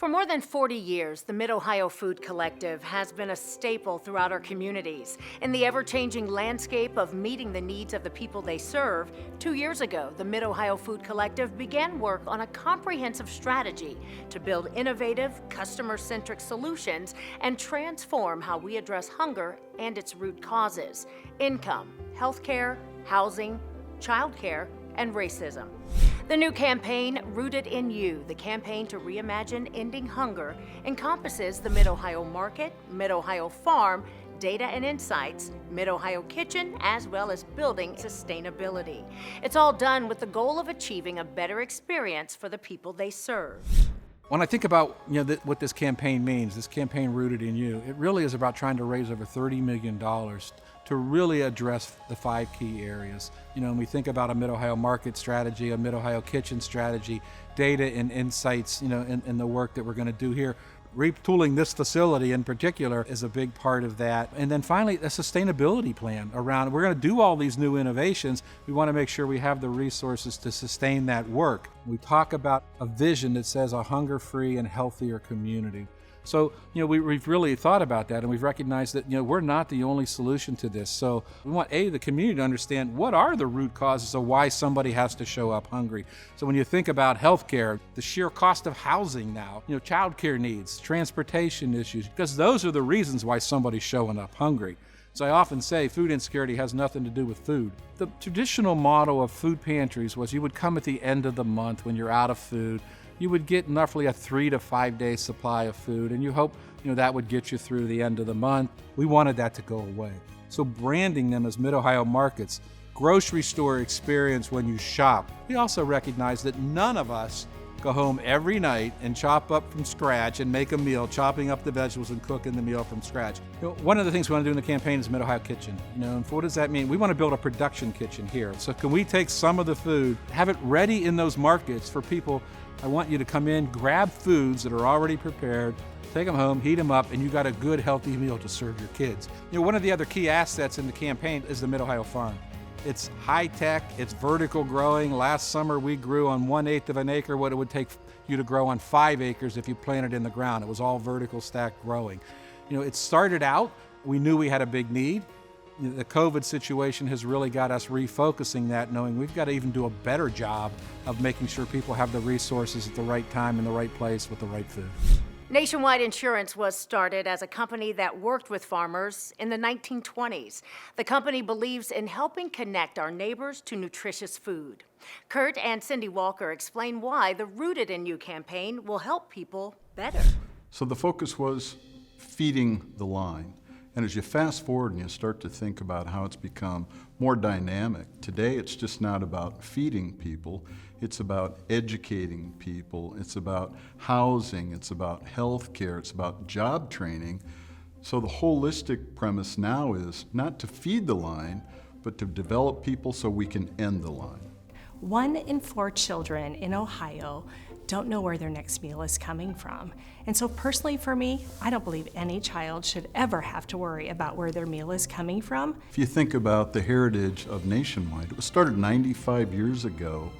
For more than 40 years, the Mid-Ohio Food Collective has been a staple throughout our communities. In the ever-changing landscape of meeting the needs of the people they serve, 2 years ago, the Mid-Ohio Food Collective began work on a comprehensive strategy to build innovative, customer-centric solutions and transform how we address hunger and its root causes: income, healthcare, housing, childcare, and racism. The new campaign, Rooted in You, the campaign to reimagine ending hunger, encompasses the Mid-Ohio Market, Mid-Ohio Farm, Data and Insights, Mid-Ohio Kitchen, as well as building sustainability. It's all done with the goal of achieving a better experience for the people they serve. When I think about what this campaign means, this campaign Rooted in You, it really is about trying to raise over $30 million to really address the 5 key areas. When we think about a Mid-Ohio Market strategy, a Mid-Ohio Kitchen strategy, data and insights, in the work that we're going to do here. Retooling this facility in particular is a big part of that. And then finally, a sustainability plan around, we're going to do all these new innovations. We want to make sure we have the resources to sustain that work. We talk about a vision that says a hunger-free and healthier community. So, we've really thought about that, and we've recognized that, we're not the only solution to this. So we want, the community to understand what are the root causes of why somebody has to show up hungry. So when you think about healthcare, the sheer cost of housing now, childcare needs, transportation issues, because those are the reasons why somebody's showing up hungry. So I often say food insecurity has nothing to do with food. The traditional model of food pantries was you would come at the end of the month when you're out of food. You would get roughly a 3 to 5 day supply of food, and you hope that would get you through the end of the month. We wanted that to go away. So branding them as Mid-Ohio Markets, grocery store experience when you shop. We also recognize that none of us go home every night and chop up from scratch and make a meal, chopping up the vegetables and cooking the meal from scratch. One of the things we want to do in the campaign is Mid-Ohio Kitchen. And what does that mean? We want to build a production kitchen here. So can we take some of the food, have it ready in those markets for people? I want you to come in, grab foods that are already prepared, take them home, heat them up, and you got a good, healthy meal to serve your kids. One of the other key assets in the campaign is the Mid-Ohio Farm. It's high-tech, it's vertical growing. Last summer we grew on 1/8 of an acre what it would take you to grow on 5 acres if you planted in the ground. It was all vertical stack growing. It started out, we knew we had a big need. The COVID situation has really got us refocusing that, knowing we've got to even do a better job of making sure people have the resources at the right time in the right place with the right food. Nationwide Insurance was started as a company that worked with farmers in the 1920s. The company believes in helping connect our neighbors to nutritious food. Kurt and Cindy Walker explain why the Rooted in You campaign will help people better. So the focus was feeding the line. And as you fast forward and you start to think about how it's become more dynamic, today it's just not about feeding people, it's about educating people, it's about housing, it's about health care, it's about job training. So the holistic premise now is not to feed the line, but to develop people so we can end the line. 1 in 4 children in Ohio don't know where their next meal is coming from. And so personally for me, I don't believe any child should ever have to worry about where their meal is coming from. If you think about the heritage of Nationwide, it was started 95 years ago,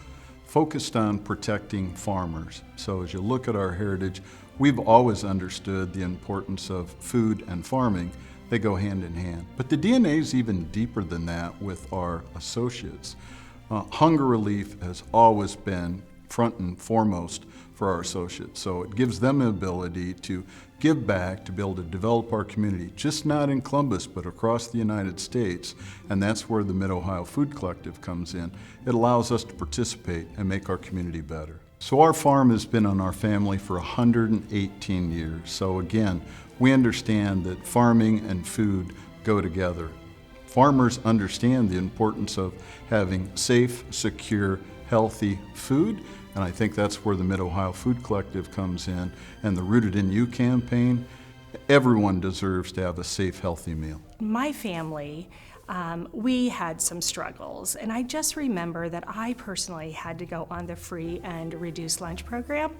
focused on protecting farmers. So as you look at our heritage, we've always understood the importance of food and farming. They go hand in hand. But the DNA is even deeper than that with our associates. Hunger relief has always been front and foremost for our associates. So it gives them an ability to give back, to be able to develop our community, just not in Columbus, but across the United States. And that's where the Mid-Ohio Food Collective comes in. It allows us to participate and make our community better. So our farm has been in our family for 118 years. So again, we understand that farming and food go together. Farmers understand the importance of having safe, secure, healthy food, and I think that's where the Mid-Ohio Food Collective comes in, and the Rooted in You campaign. Everyone deserves to have a safe, healthy meal. My family, we had some struggles, and I just remember that I personally had to go on the free and reduced lunch program.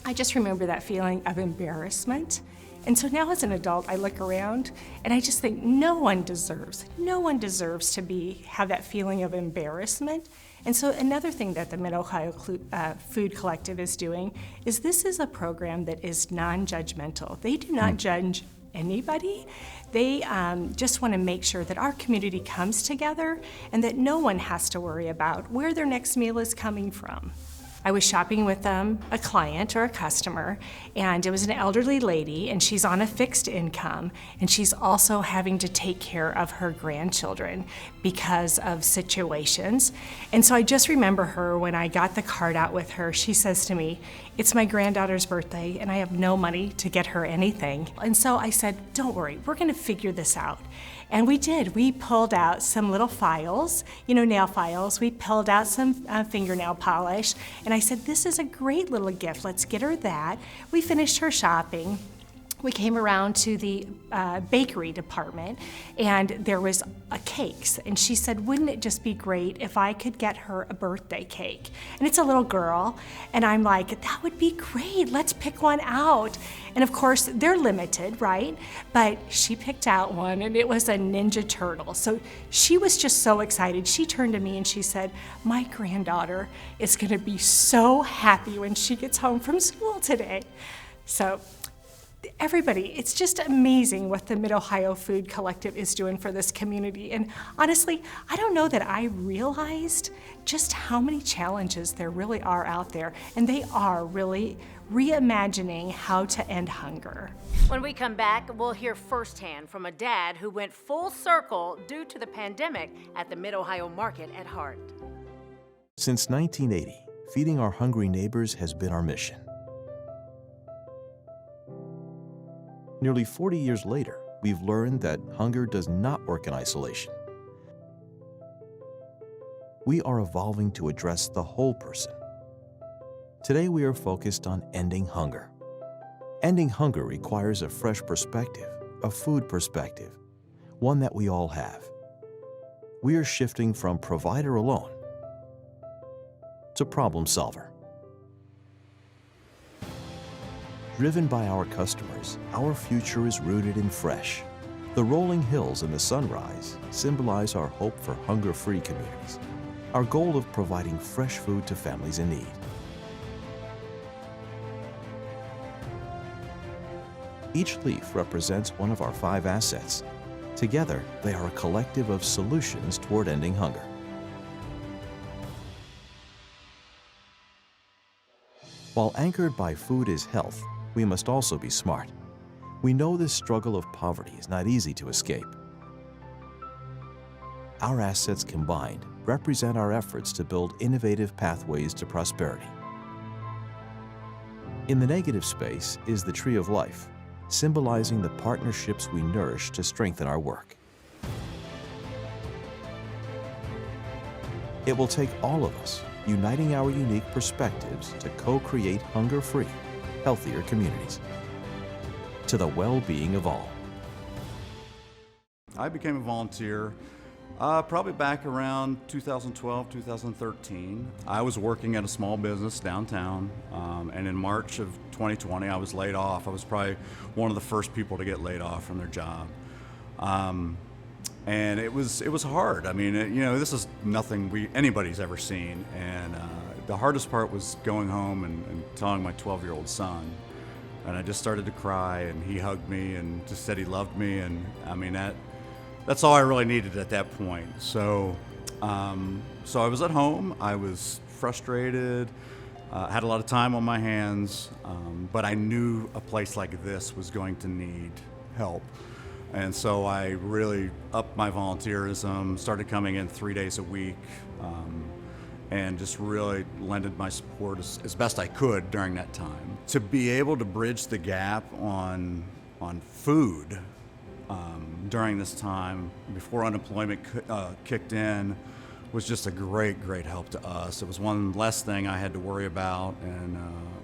I just remember that feeling of embarrassment. And so now as an adult, I look around and I just think no one deserves to have that feeling of embarrassment. And so another thing that the Mid-Ohio Food Collective is doing is this is a program that is non-judgmental. They do not judge anybody. They just want to make sure that our community comes together and that no one has to worry about where their next meal is coming from. I was shopping with a client or a customer, and it was an elderly lady, and she's on a fixed income, and she's also having to take care of her grandchildren because of situations. And so I just remember her when I got the card out with her, she says to me, "It's my granddaughter's birthday, and I have no money to get her anything." And so I said, "Don't worry, we're gonna figure this out." And we did. We pulled out some little files, nail files. We pulled out some fingernail polish. And I said, "This is a great little gift. Let's get her that." We finished her shopping. We came around to the bakery department, and there was cakes. And she said, "Wouldn't it just be great if I could get her a birthday cake?" And it's a little girl. And I'm like, "That would be great. Let's pick one out." And of course, they're limited, right? But she picked out one, and it was a Ninja Turtle. So she was just so excited. She turned to me and she said, "My granddaughter is gonna be so happy when she gets home from school today." So everybody, it's just amazing what the Mid-Ohio Food Collective is doing for this community. And honestly, I don't know that I realized just how many challenges there really are out there. And they are really reimagining how to end hunger. When we come back, we'll hear firsthand from a dad who went full circle due to the pandemic at the Mid-Ohio Market at Hart. Since 1980, feeding our hungry neighbors has been our mission. Nearly 40 years later, we've learned that hunger does not work in isolation. We are evolving to address the whole person. Today, we are focused on ending hunger. Ending hunger requires a fresh perspective, a food perspective, one that we all have. We are shifting from provider alone to problem solver. Driven by our customers, our future is rooted in fresh. The rolling hills and the sunrise symbolize our hope for hunger-free communities, our goal of providing fresh food to families in need. Each leaf represents one of our 5 assets. Together, they are a collective of solutions toward ending hunger. While anchored by food is health, we must also be smart. We know this struggle of poverty is not easy to escape. Our assets combined represent our efforts to build innovative pathways to prosperity. In the negative space is the tree of life, symbolizing the partnerships we nourish to strengthen our work. It will take all of us uniting our unique perspectives to co-create hunger-free, healthier communities, to the well-being of all. I became a volunteer probably back around 2012, 2013. I was working at a small business downtown, and in March of 2020, I was laid off. I was probably one of the first people to get laid off from their job. And it was hard. I mean, this is nothing anybody's ever seen. And the hardest part was going home and telling my 12-year-old son. And I just started to cry, and he hugged me and just said he loved me. And I mean, that's all I really needed at that point. So I was at home. I was frustrated, had a lot of time on my hands, but I knew a place like this was going to need help. And so I really upped my volunteerism, started coming in 3 days a week, and just really lended my support as best I could during that time. To be able to bridge the gap on food during this time, before unemployment kicked in, was just a great help to us. It was one less thing I had to worry about, and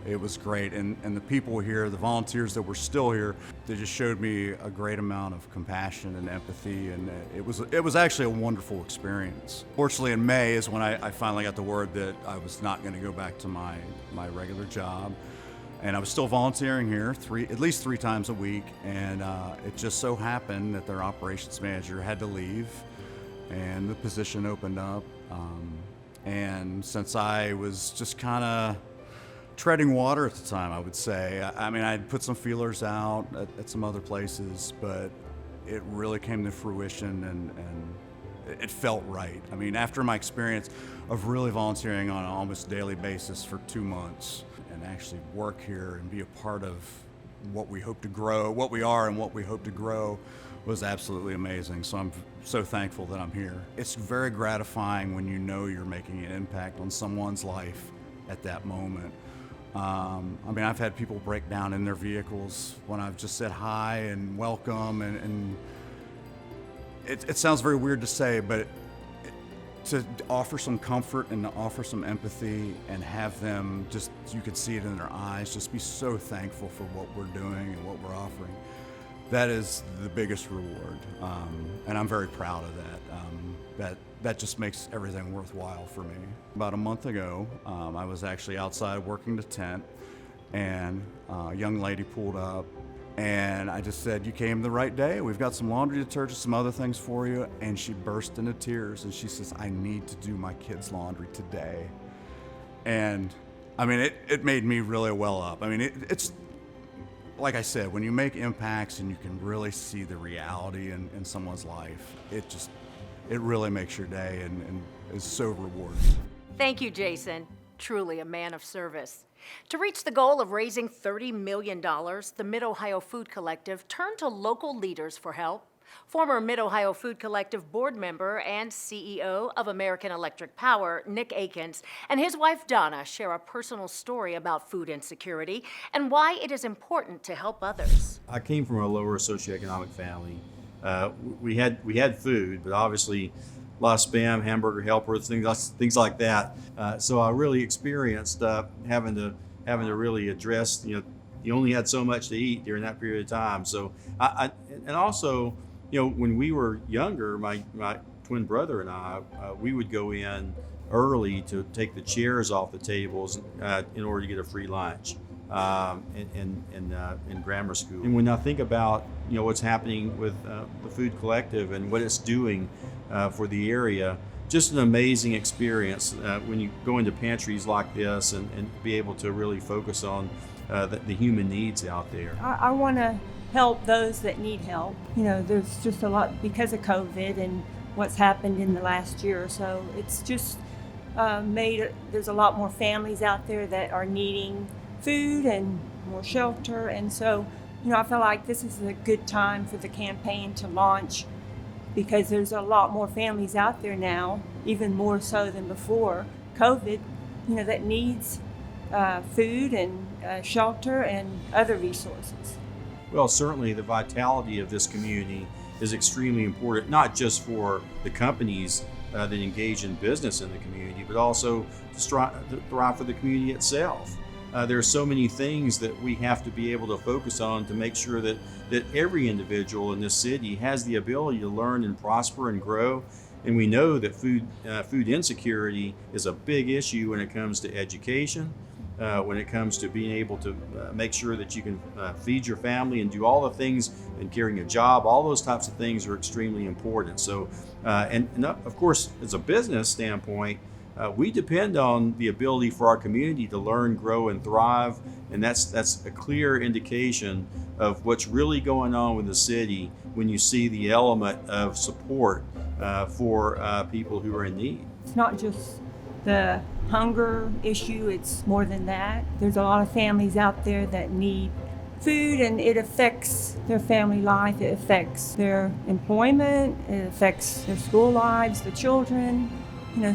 it was great. And the people here, the volunteers that were still here, they just showed me a great amount of compassion and empathy, and it was actually a wonderful experience. Fortunately, in May is when I finally got the word that I was not going to go back to my regular job. And I was still volunteering here at least three times a week, and it just so happened that their operations manager had to leave, and the position opened up. And since I was just kind of treading water at the time, I would say, I mean, I'd put some feelers out at some other places, but it really came to fruition and it felt right. I mean, after my experience of really volunteering on an almost daily basis for 2 months and actually work here and be a part of what we hope to grow, what we are and what we hope to grow, was absolutely amazing. So I'm so thankful that I'm here. It's very gratifying when you know you're making an impact on someone's life at that moment. I mean, I've had people break down in their vehicles when I've just said hi and welcome, and it sounds very weird to say, but to offer some comfort and to offer some empathy and have them just, you could see it in their eyes, just be so thankful for what we're doing and what we're offering. That is the biggest reward, and I'm very proud of that. That just makes everything worthwhile for me. About a month ago, I was actually outside working the tent, and a young lady pulled up, and I just said, "You came the right day. We've got some laundry detergent, some other things for you." And she burst into tears, and she says, "I need to do my kids' laundry today." And I mean, it made me really well up. I mean, it's like I said, when you make impacts and you can really see the reality in someone's life, it really makes your day and is so rewarding. Thank you, Jason. Truly a man of service. To reach the goal of raising $30 million, the Mid-Ohio Food Collective turned to local leaders for help. Former Mid-Ohio Food Collective board member and CEO of American Electric Power, Nick Akins, and his wife Donna share a personal story about food insecurity and why it is important to help others. I came from a lower socioeconomic family. We had food, but obviously a lot of Spam, hamburger helpers, things like that. So I really experienced having to really address, you only had so much to eat during that period of time. So and also, when we were younger, my twin brother and I, we would go in early to take the chairs off the tables in order to get a free lunch in grammar school. And when I think about what's happening with the Food Collective and what it's doing for the area, just an amazing experience when you go into pantries like this and be able to really focus on the human needs out there. I want to help those that need help. There's just a lot because of COVID and what's happened in the last year or so. It's just there's a lot more families out there that are needing food and more shelter. And so, I feel like this is a good time for the campaign to launch because there's a lot more families out there now, even more so than before COVID, that needs food and shelter and other resources. Well, certainly the vitality of this community is extremely important, not just for the companies that engage in business in the community, but also to thrive for the community itself. There are so many things that we have to be able to focus on to make sure that every individual in this city has the ability to learn and prosper and grow. And we know that food insecurity is a big issue when it comes to education, when it comes to being able to make sure that you can feed your family and do all the things and carrying a job. All those types of things are extremely important. So, and of course, as a business standpoint, we depend on the ability for our community to learn, grow, and thrive, and that's a clear indication of what's really going on with the city when you see the element of support for people who are in need. It's not just the hunger issue, it's more than that. There's a lot of families out there that need food, and it affects their family life, it affects their employment, it affects their school lives, the children.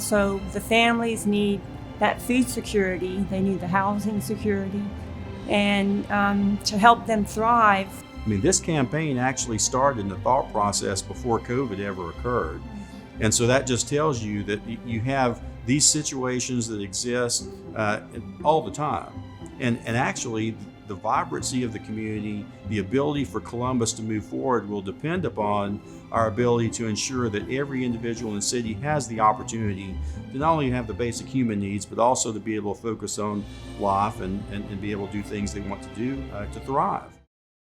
So the families need that food security, they need the housing security, and to help them thrive. I mean, this campaign actually started in the thought process before COVID ever occurred. And so that just tells you that you have these situations that exist all the time. And actually, the vibrancy of the community, the ability for Columbus to move forward will depend upon our ability to ensure that every individual in the city has the opportunity to not only have the basic human needs, but also to be able to focus on life and be able to do things they want to do to thrive.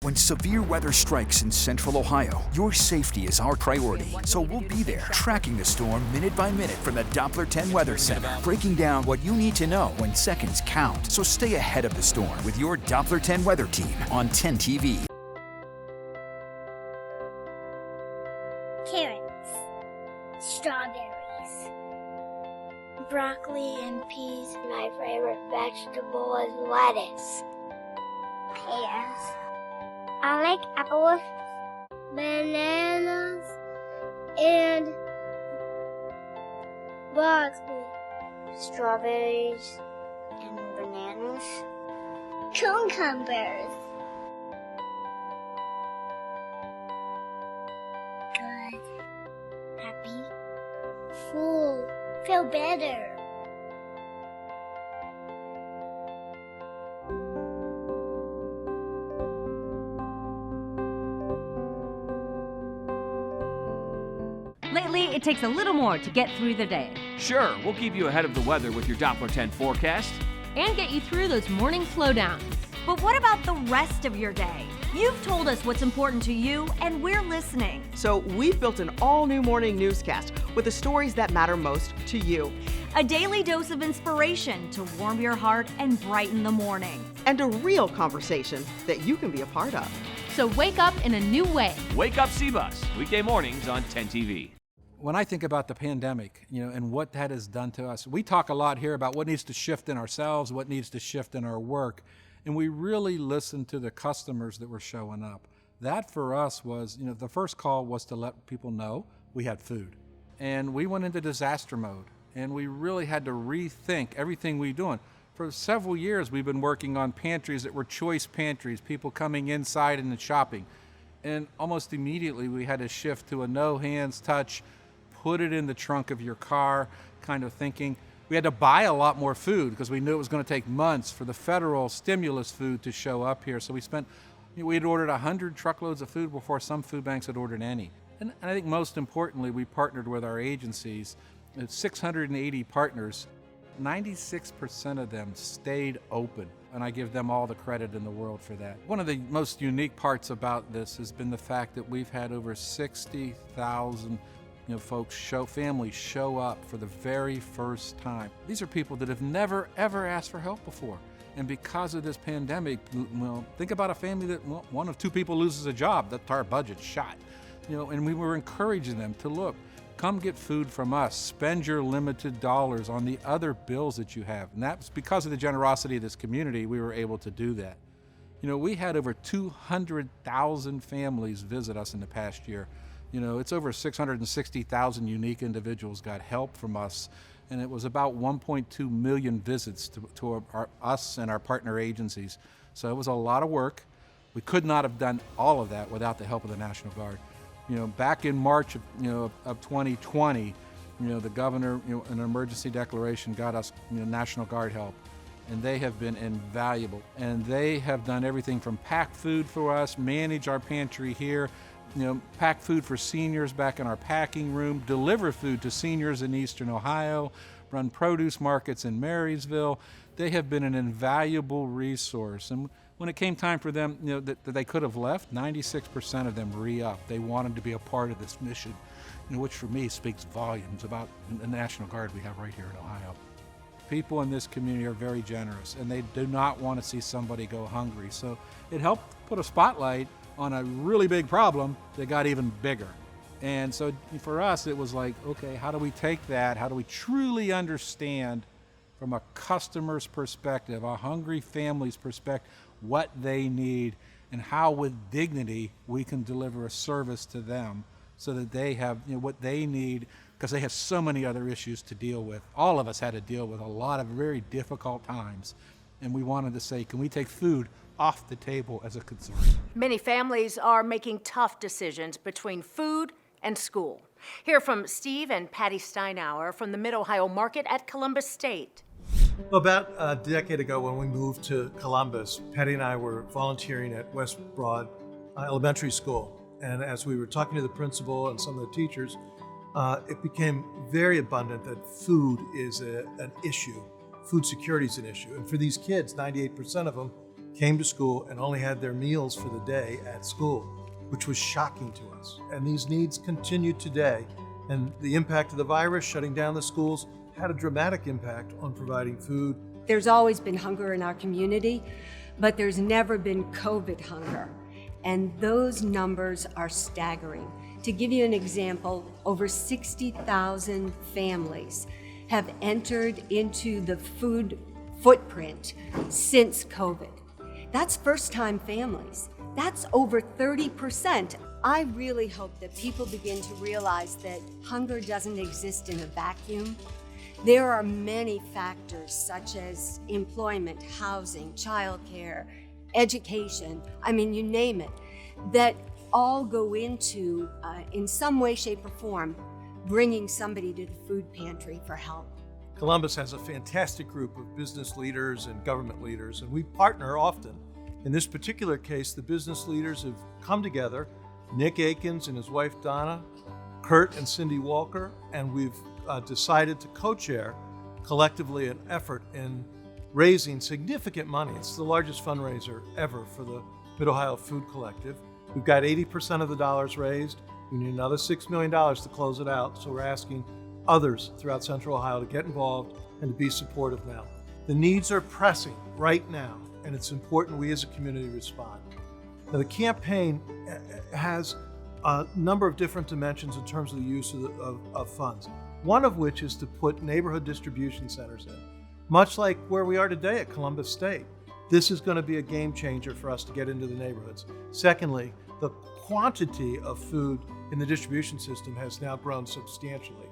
When severe weather strikes in central Ohio, your safety is our priority. So we'll be there, tracking the storm minute by minute from the Doppler 10 Weather Center, breaking down what you need to know when seconds count. So stay ahead of the storm with your Doppler 10 Weather Team on 10 TV. Carrots, strawberries, broccoli and peas. My favorite vegetable is lettuce. Pears. I like apples, bananas, and broccoli. Strawberries and bananas. Cucumbers. Good. Happy. Full. Feel better. Lately, it takes a little more to get through the day. Sure, we'll keep you ahead of the weather with your Doppler 10 forecast. And get you through those morning slowdowns. But what about the rest of your day? You've told us what's important to you, and we're listening. So we've built an all-new morning newscast with the stories that matter most to you. A daily dose of inspiration to warm your heart and brighten the morning. And a real conversation that you can be a part of. So wake up in a new way. Wake Up C-Bus, weekday mornings on 10 TV. When I think about the pandemic, and what that has done to us, we talk a lot here about what needs to shift in ourselves, what needs to shift in our work, and we really listen to the customers that were showing up. That for us was, the first call was to let people know we had food. And we went into disaster mode, and we really had to rethink everything we're doing. For several years, we've been working on pantries that were choice pantries, people coming inside and shopping. And almost immediately, we had to shift to a no hands touch, put it in the trunk of your car kind of thinking. We had to buy a lot more food because we knew it was going to take months for the federal stimulus food to show up here. So we had ordered 100 truckloads of food before some food banks had ordered any. And I think most importantly, we partnered with our agencies, 680 partners. 96% of them stayed open, and I give them all the credit in the world for that. One of the most unique parts about this has been the fact that we've had over 60,000 families show up for the very first time. These are people that have never, ever asked for help before. And because of this pandemic, think about a family that one of two people loses a job, that's our budget's shot. And we were encouraging them to look, come get food from us, spend your limited dollars on the other bills that you have. And that's because of the generosity of this community, we were able to do that. We had over 200,000 families visit us in the past year. It's over 660,000 unique individuals got help from us, and it was about 1.2 million visits to us and our partner agencies. So it was a lot of work. We could not have done all of that without the help of the National Guard. Back in March of 2020, the governor, an emergency declaration got us National Guard help, and they have been invaluable. And they have done everything from pack food for us, manage our pantry here, pack food for seniors back in our packing room, deliver food to seniors in Eastern Ohio, run produce markets in Marysville. They have been an invaluable resource. And when it came time for them, that they could have left, 96% of them re-upped. They wanted to be a part of this mission, which for me speaks volumes about the National Guard we have right here in Ohio. People in this community are very generous, and they do not want to see somebody go hungry. So it helped put a spotlight on a really big problem that got even bigger. And so for us, it was like, okay, how do we take that? How do we truly understand from a customer's perspective, a hungry family's perspective, what they need, and how with dignity we can deliver a service to them so that they have what they need, because they have so many other issues to deal with. All of us had to deal with a lot of very difficult times, and we wanted to say, can we take food off the table as a concern? Many families are making tough decisions between food and school. Hear from Steve and Patty Steinauer from the Mid-Ohio Market at Columbus State. Well, about a decade ago when we moved to Columbus, Patty and I were volunteering at West Broad Elementary School. And as we were talking to the principal and some of the teachers, it became very abundant that food is an issue. Food security is an issue. And for these kids, 98% of them came to school and only had their meals for the day at school, which was shocking to us. And these needs continue today. And the impact of the virus shutting down the schools had a dramatic impact on providing food. There's always been hunger in our community, but there's never been COVID hunger. And those numbers are staggering. To give you an example, over 60,000 families have entered into the food footprint since COVID. That's first-time families. That's over 30%. I really hope that people begin to realize that hunger doesn't exist in a vacuum. There are many factors such as employment, housing, childcare, education, you name it, that all go into, in some way, shape, or form, bringing somebody to the food pantry for help. Columbus has a fantastic group of business leaders and government leaders, and we partner often. In this particular case, the business leaders have come together, Nick Akins and his wife Donna, Kurt and Cindy Walker, and we've decided to co-chair collectively an effort in raising significant money. It's the largest fundraiser ever for the Mid-Ohio Food Collective. We've got 80% of the dollars raised. We need another $6 million to close it out, so we're asking others throughout Central Ohio to get involved and to be supportive now. The needs are pressing right now, and it's important we as a community respond. Now, the campaign has a number of different dimensions in terms of the use of funds, one of which is to put neighborhood distribution centers in, much like where we are today at Columbus State. This is going to be a game changer for us to get into the neighborhoods. Secondly, the quantity of food in the distribution system has now grown substantially.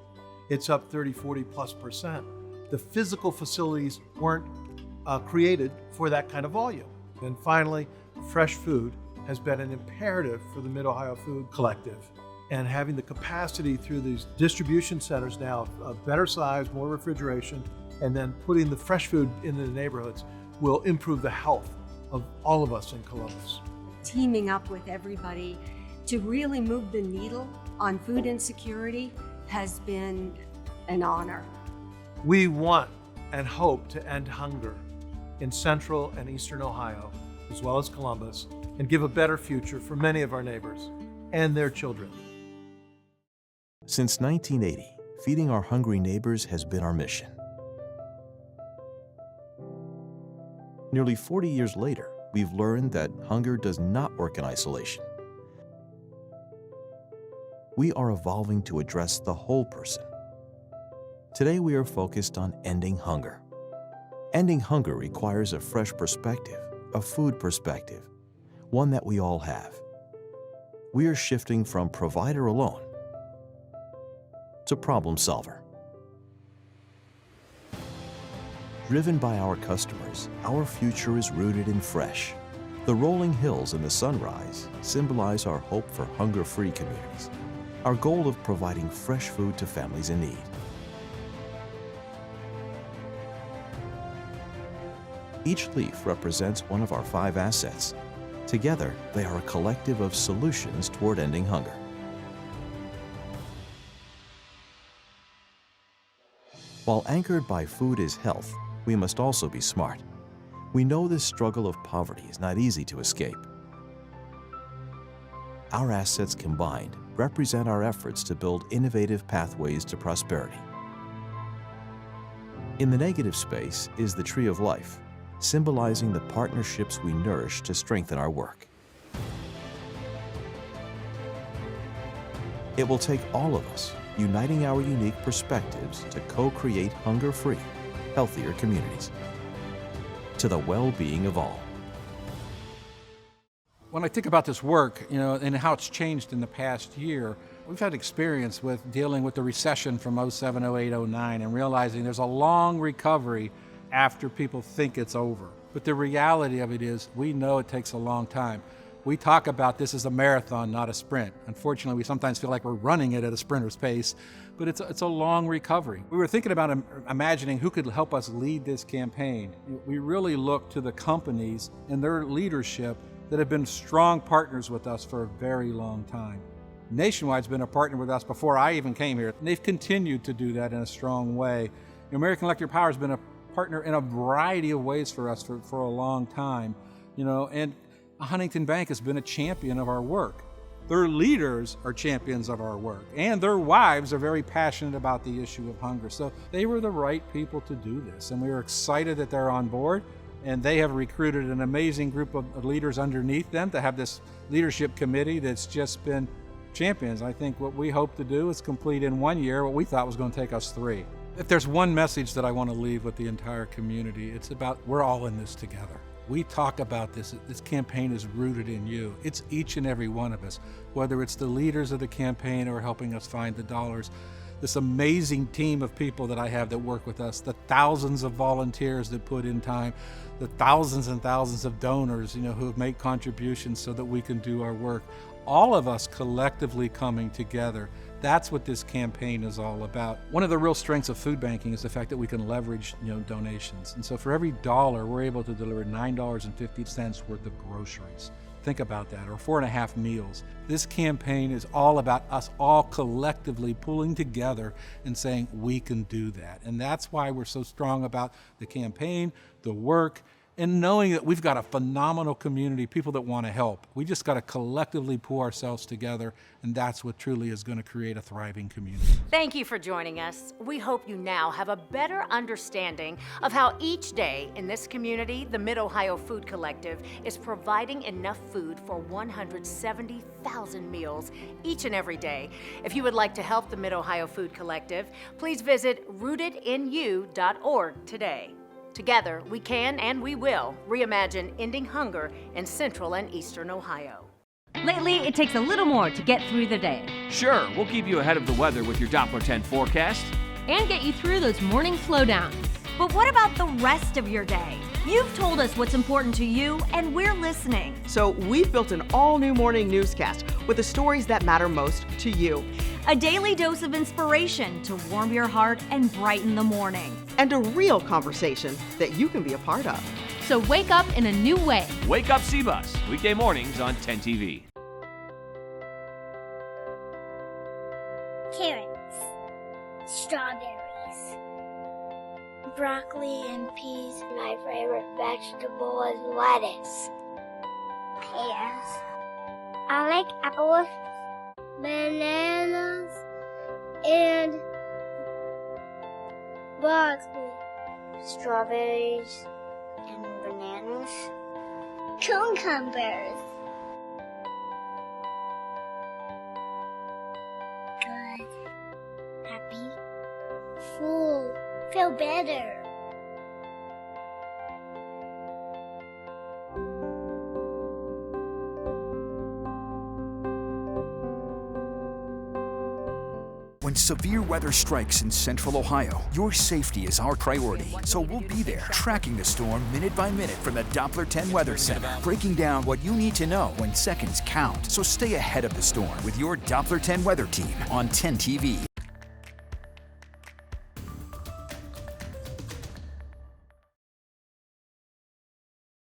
It's up 30-40+%. The physical facilities weren't created for that kind of volume. And finally, fresh food has been an imperative for the Mid-Ohio Food Collective. And having the capacity through these distribution centers now of better size, more refrigeration, and then putting the fresh food into the neighborhoods will improve the health of all of us in Columbus. Teaming up with everybody to really move the needle on food insecurity has been an honor. We want and hope to end hunger in Central and Eastern Ohio, as well as Columbus, and give a better future for many of our neighbors and their children. Since 1980, feeding our hungry neighbors has been our mission. Nearly 40 years later, we've learned that hunger does not work in isolation. We are evolving to address the whole person. Today, we are focused on ending hunger. Ending hunger requires a fresh perspective, a food perspective, one that we all have. We are shifting from provider alone to problem solver. Driven by our customers, our future is rooted in fresh. The rolling hills and the sunrise symbolize our hope for hunger-free communities, our goal of providing fresh food to families in need. Each leaf represents one of our 5 assets. Together, they are a collective of solutions toward ending hunger. While anchored by food is health, we must also be smart. We know this struggle of poverty is not easy to escape. Our assets combined represent our efforts to build innovative pathways to prosperity. In the negative space is the tree of life, symbolizing the partnerships we nourish to strengthen our work. It will take all of us uniting our unique perspectives to co-create hunger-free, healthier communities, to the well-being of all. When I think about this work, and how it's changed in the past year, we've had experience with dealing with the recession from 07, 08, 09, and realizing there's a long recovery after people think it's over. But the reality of it is, we know it takes a long time. We talk about this as a marathon, not a sprint. Unfortunately, we sometimes feel like we're running it at a sprinter's pace, but it's a long recovery. We were thinking about imagining who could help us lead this campaign. We really look to the companies and their leadership that have been strong partners with us for a very long time. Nationwide's been a partner with us before I even came here, and they've continued to do that in a strong way. American Electric Power has been a partner in a variety of ways for us for a long time. and Huntington Bank has been a champion of our work. Their leaders are champions of our work, and their wives are very passionate about the issue of hunger. So they were the right people to do this, and we are excited that they're on board, and they have recruited an amazing group of leaders underneath them to have this leadership committee that's just been champions. I think what we hope to do is complete in 1 year what we thought was going to take us 3. If there's one message that I want to leave with the entire community, it's about we're all in this together. We talk about this campaign is rooted in you. It's each and every one of us, whether it's the leaders of the campaign or helping us find the dollars. This amazing team of people that I have that work with us, the thousands of volunteers that put in time, the thousands and thousands of donors, who have made contributions so that we can do our work. All of us collectively coming together. That's what this campaign is all about. One of the real strengths of food banking is the fact that we can leverage, donations. And so for every dollar, we're able to deliver $9.50 worth of groceries. Think about that, or 4.5 meals. This campaign is all about us all collectively pulling together and saying we can do that. And that's why we're so strong about the campaign, the work, and knowing that we've got a phenomenal community, people that want to help. We just got to collectively pull ourselves together, and that's what truly is going to create a thriving community. Thank you for joining us. We hope you now have a better understanding of how each day in this community, the Mid-Ohio Food Collective is providing enough food for 170,000 meals each and every day. If you would like to help the Mid-Ohio Food Collective, please visit rootedinu.org today. Together, we can and we will reimagine ending hunger in Central and Eastern Ohio. Lately, it takes a little more to get through the day. Sure, we'll keep you ahead of the weather with your Doppler 10 forecast. And get you through those morning slowdowns. But what about the rest of your day? You've told us what's important to you, and we're listening. So we've built an all-new morning newscast with the stories that matter most to you. A daily dose of inspiration to warm your heart and brighten the morning. And a real conversation that you can be a part of. So wake up in a new way. Wake Up C-Bus, weekday mornings on 10 TV. Carrots, strawberries, broccoli and peas. My favorite vegetable is lettuce. Pears. I like apples, bananas, and broccoli. Strawberries and bananas. Cucumbers. Good. Happy. Full. Feel better. When severe weather strikes in Central Ohio, your safety is our priority. So we'll be there, tracking the storm minute by minute from the Doppler 10 Weather Center, breaking down what you need to know when seconds count. So stay ahead of the storm with your Doppler 10 weather team on 10 TV.